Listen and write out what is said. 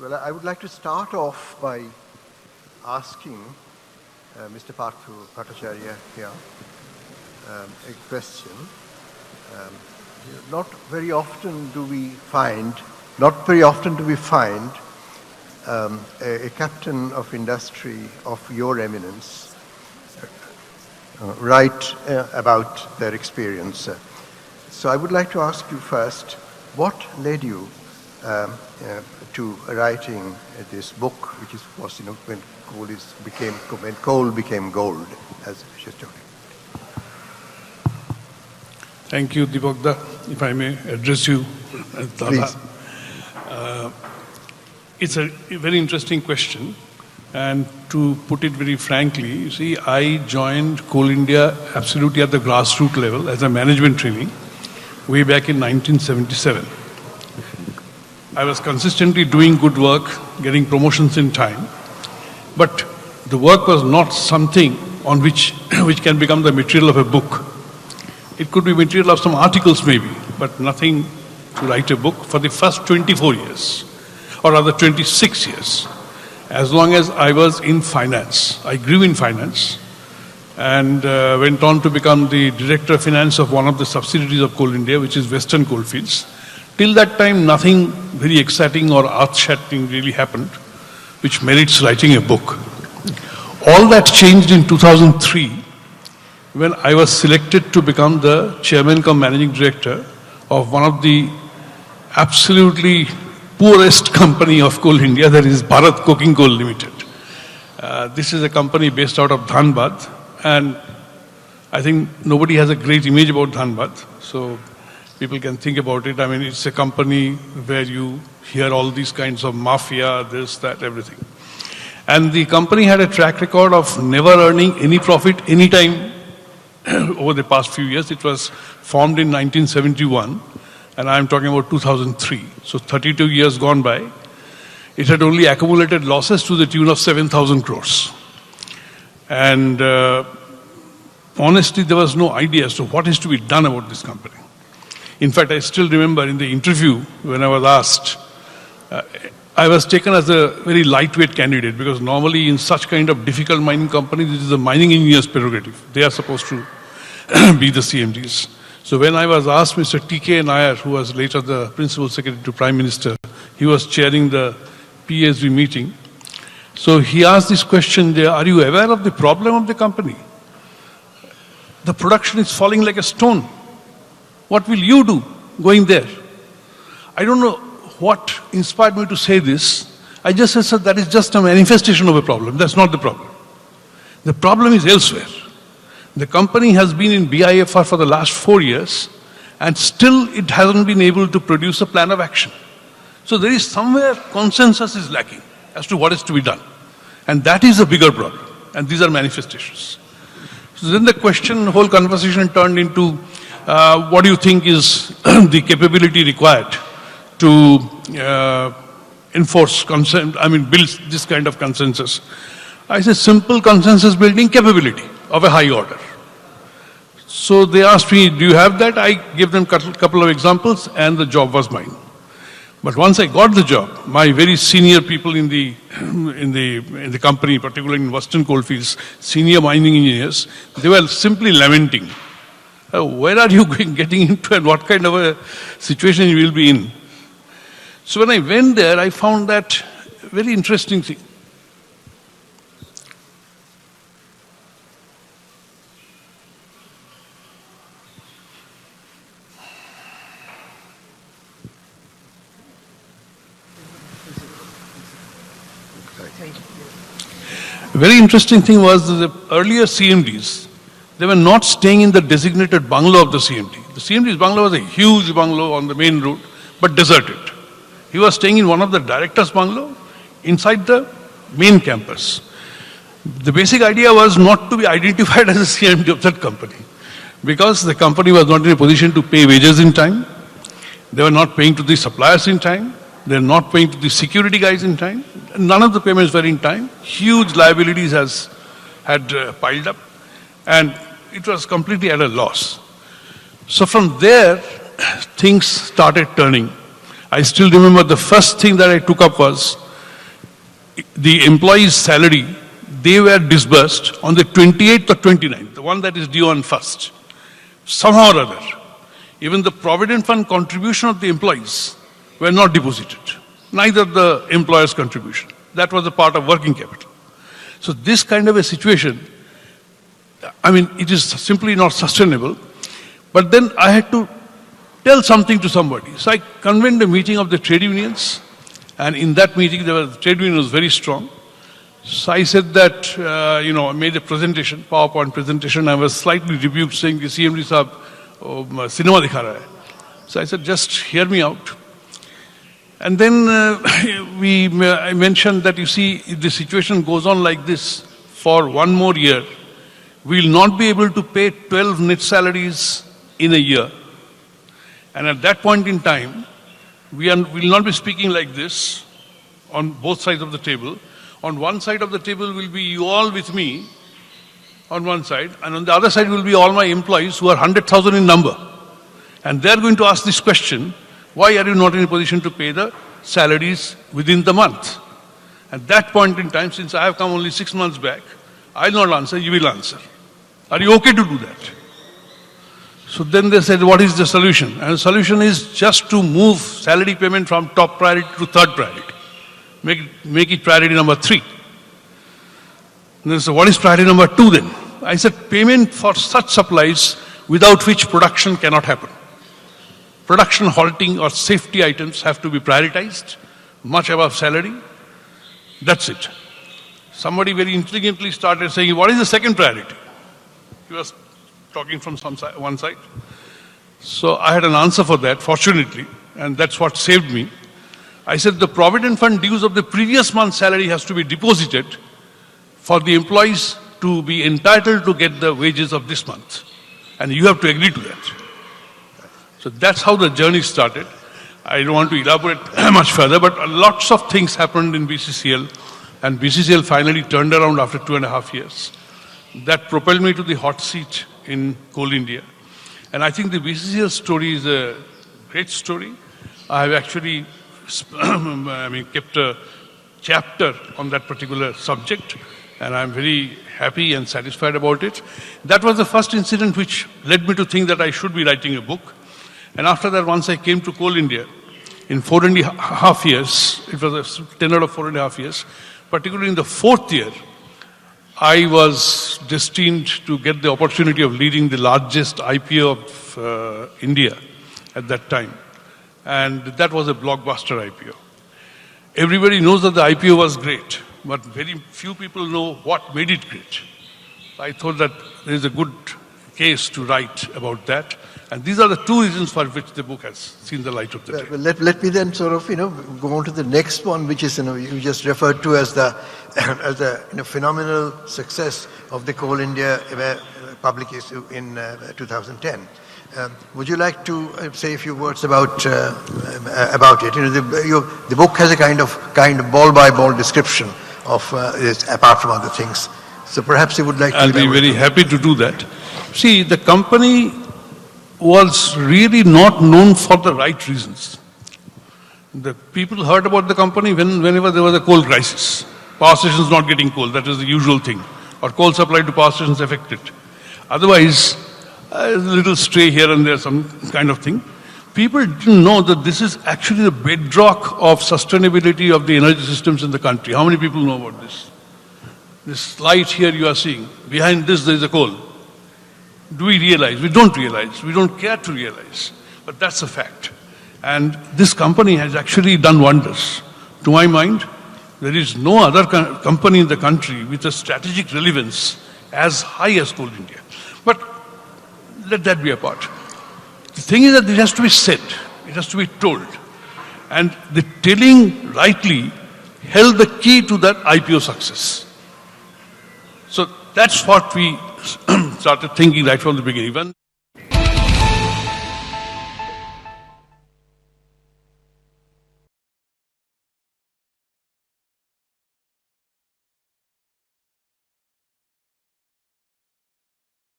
Well, I would like to start off by asking Mr. Partha Bhattacharyya here a question. Not very often do we find a captain of industry of your eminence write about their experience. So I would like to ask you first, what led you to writing this book, which was, when coal became gold, as she's talking. Thank you, Deepak. If I may address you, Please. It's a very interesting question. And to put it very frankly, you see, I joined Coal India absolutely at the grassroots level as a management trainee way back in 1977. I was consistently doing good work, getting promotions in time, but the work was not something on which can become the material of a book. It could be material of some articles maybe, but nothing to write a book for the first 24 years, or rather 26 years. As long as I was in finance, I grew in finance and went on to become the director of finance of one of the subsidiaries of Coal India, which is Western Coalfields. Till that time, nothing very exciting or earth-shattering really happened, which merits writing a book. All that changed in 2003, when I was selected to become the chairman cum managing director of one of the absolutely poorest company of Coal India, that is Bharat Coking Coal Limited. This is a company based out of Dhanbad, and I think nobody has a great image about Dhanbad, so people can think about it. I mean, it's a company where you hear all these kinds of mafia, this, that, everything. And the company had a track record of never earning any profit any time over the past few years. It was formed in 1971, and I'm talking about 2003. So 32 years gone by. It had only accumulated losses to the tune of 7,000 crores. And honestly, there was no idea as to what is to be done about this company. In fact, I still remember in the interview when I was asked, I was taken as a very lightweight candidate, because normally in such kind of difficult mining companies, it is the mining engineer's prerogative. They are supposed to be the CMDs. So when I was asked, Mr. T.K. Nair, who was later the Principal Secretary to Prime Minister, he was chairing the PSV meeting. So he asked this question there, are you aware of the problem of the company? The production is falling like a stone. What will you do going there? I don't know what inspired me to say this. I just said, sir, that is just a manifestation of a problem. That's not the problem. The problem is elsewhere. The company has been in BIFR for the last 4 years, and still it hasn't been able to produce a plan of action. So there is somewhere consensus is lacking as to what is to be done. And that is a bigger problem. And these are manifestations. So then the question, the whole conversation turned into, what do you think is the capability required to enforce consent, build this kind of consensus? I said, simple consensus building capability of a high order. So they asked me, do you have that? I gave them a couple of examples, and the job was mine. But once I got the job, my very senior people in the company, particularly in Western Coalfields, senior mining engineers, they were simply lamenting. Where are you getting into, and what kind of a situation you will be in? So when I went there, I found that very interesting thing. A very interesting thing was that the earlier CMDs, they were not staying in the designated bungalow of the CMD. The CMD's bungalow was a huge bungalow on the main road, but deserted. He was staying in one of the director's bungalow inside the main campus. The basic idea was not to be identified as a CMD of that company, because the company was not in a position to pay wages in time. They were not paying to the suppliers in time. They were not paying to the security guys in time. None of the payments were in time. Huge liabilities had piled up, and it was completely at a loss. So from there, things started turning. I still remember the first thing that I took up was the employee's salary, they were disbursed on the 28th or 29th, the one that is due on 1st. Somehow or other, even the Provident Fund contribution of the employees were not deposited. Neither the employer's contribution. That was a part of working capital. So this kind of a situation, I mean, it is simply not sustainable. But then I had to tell something to somebody. So I convened a meeting of the trade unions, and in that meeting, the trade union was very strong. So I said that, I made a presentation, PowerPoint presentation. I was slightly rebuked, saying, CMD Sahab, cinema dikha raha hai. So I said, just hear me out. And then I mentioned that, you see, if the situation goes on like this for one more year, we will not be able to pay 12 net salaries in a year. And at that point in time, we will not be speaking like this on both sides of the table. On one side of the table will be you all with me on one side, and on the other side will be all my employees who are 100,000 in number. And they are going to ask this question, why are you not in a position to pay the salaries within the month? At that point in time, since I have come only 6 months back, I will not answer, you will answer. Are you okay to do that? So then they said, what is the solution? And the solution is just to move salary payment from top priority to third priority. Make it priority number 3. And they said, what is priority number 2 then? I said, payment for such supplies without which production cannot happen. Production halting or safety items have to be prioritized, much above salary. That's it. Somebody very intelligently started saying, what is the second priority? He was talking from one side. So I had an answer for that, fortunately, and that's what saved me. I said the Provident Fund dues of the previous month's salary has to be deposited for the employees to be entitled to get the wages of this month. And you have to agree to that. So that's how the journey started. I don't want to elaborate much further, but lots of things happened in BCCL, and BCCL finally turned around after 2.5 years. That propelled me to the hot seat in Coal India. And I think the BCCL story is a great story. I have actually kept a chapter on that particular subject, and I'm very happy and satisfied about it. That was the first incident which led me to think that I should be writing a book. And after that, once I came to Coal India, in 4.5 years, it was a tenure of 4.5 years, particularly in the 4th year, I was destined to get the opportunity of leading the largest IPO of India at that time. And that was a blockbuster IPO. Everybody knows that the IPO was great, but very few people know what made it great. I thought that there is a good case to write about that. And these are the 2 reasons for which the book has seen the light of the day. Well, let me then sort of, go on to the next one, which is, you just referred to as the phenomenal success of the Coal India publication in 2010. Would you like to say a few words about it? The book has a kind of ball-by-ball description of this, apart from other things. So perhaps you would like to... I'll be very happy to do that. See, the company was really not known for the right reasons. The people heard about the company whenever there was a coal crisis. Power stations not getting coal, that is the usual thing. Or coal supply to power stations affected. Otherwise, a little stray here and there, some kind of thing. People didn't know that this is actually the bedrock of sustainability of the energy systems in the country. How many people know about this? This light here you are seeing, behind this there is a coal. Do we realize? We don't realize. We don't care to realize. But that's a fact. And this company has actually done wonders. To my mind, there is no other company in the country with a strategic relevance as high as Coal India. But let that be apart. The thing is that it has to be said. It has to be told. And the telling rightly held the key to that IPO success. So that's what we started thinking right from the beginning.